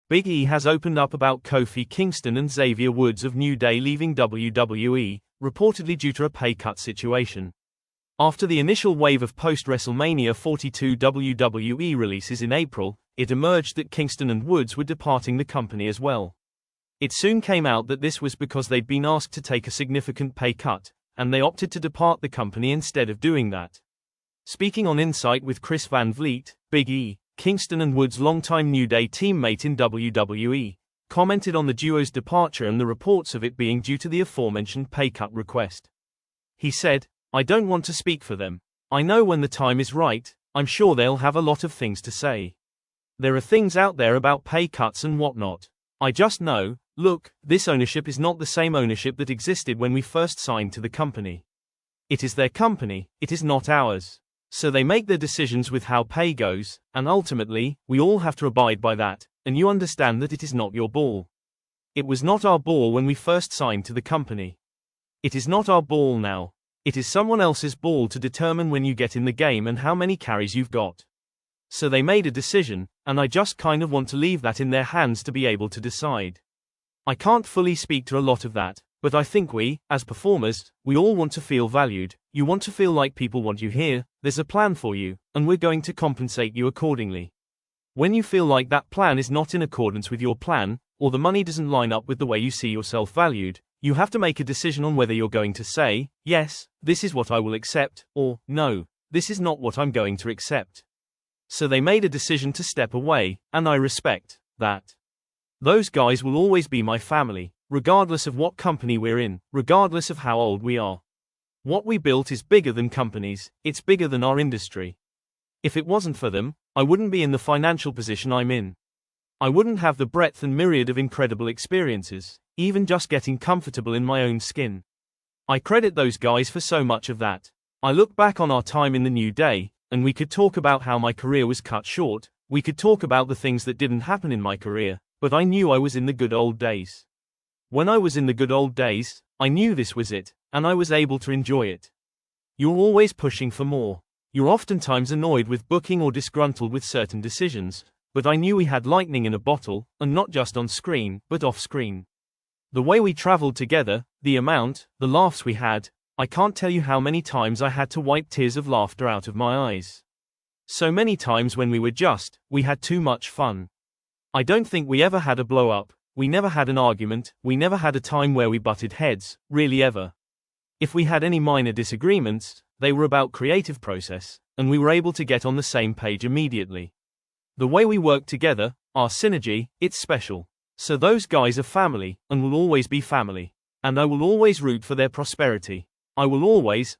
Big E has opened up about Kofi Kingston and Xavier Woods of New Day leaving WWE, reportedly due to a pay cut situation. After the initial wave of post-WrestleMania 42 WWE releases in April, it emerged that Kingston and Woods were departing the company as well. It soon came out that this was because they'd been asked to take a significant pay cut, and they opted to depart the company instead of doing that. Speaking on Insight with Chris Van Vliet, Big E, Kingston and Woods' longtime New Day teammate in WWE, commented on the duo's departure and the reports of it being due to the aforementioned pay cut request. He said, "I don't want to speak for them. I know when the time is right, I'm sure they'll have a lot of things to say. There are things out there about pay cuts and whatnot. I just know, look, this ownership is not the same ownership that existed when we first signed to the company. It is their company, it is not ours. So they make their decisions with how pay goes, and ultimately, we all have to abide by that, and you understand that it is not your ball. It was not our ball when we first signed to the company. It is not our ball now. It is someone else's ball to determine when you get in the game and how many carries you've got. So they made a decision, and I just kind of want to leave that in their hands to be able to decide. I can't fully speak to a lot of that, but I think we, as performers, we all want to feel valued. You want to feel like people want you here, there's a plan for you, and we're going to compensate you accordingly. When you feel like that plan is not in accordance with your plan, or the money doesn't line up with the way you see yourself valued, you have to make a decision on whether you're going to say, yes, this is what I will accept, or, no, this is not what I'm going to accept. So they made a decision to step away, and I respect that. Those guys will always be my family, regardless of what company we're in, regardless of how old we are. What we built is bigger than companies, it's bigger than our industry. If it wasn't for them, I wouldn't be in the financial position I'm in. I wouldn't have the breadth and myriad of incredible experiences, even just getting comfortable in my own skin. I credit those guys for so much of that. I look back on our time in the New Day, and we could talk about how my career was cut short, we could talk about the things that didn't happen in my career, but I knew I was in the good old days. When I was in the good old days, I knew this was it, and I was able to enjoy it. You're always pushing for more. You're oftentimes annoyed with booking or disgruntled with certain decisions, but I knew we had lightning in a bottle, and not just on screen, but off screen. The way we traveled together, the laughs we had, I can't tell you how many times I had to wipe tears of laughter out of my eyes. So many times when we had too much fun. I don't think we ever had a blow up, we never had an argument, we never had a time where we butted heads, really ever. If we had any minor disagreements, they were about creative process, and we were able to get on the same page immediately. The way we work together, our synergy, it's special. So those guys are family, and will always be family. And I will always root for their prosperity. I will always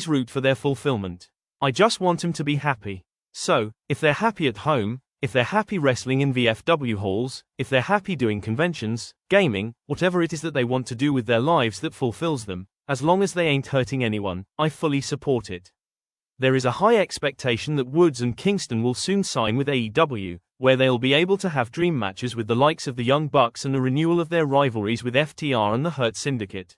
root for their fulfillment. I just want them to be happy. So, if they're happy at home, if they're happy wrestling in VFW halls, if they're happy doing conventions, gaming, whatever it is that they want to do with their lives that fulfills them, as long as they ain't hurting anyone, I fully support it. There is a high expectation that Woods and Kingston will soon sign with AEW, where they'll be able to have dream matches with the likes of the Young Bucks and a renewal of their rivalries with FTR and the Hurt Syndicate.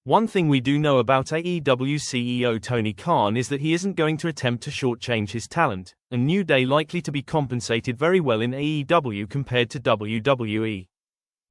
One thing we do know about AEW CEO Tony Khan is that he isn't going to attempt to shortchange his talent, and New Day likely to be compensated very well in AEW compared to WWE.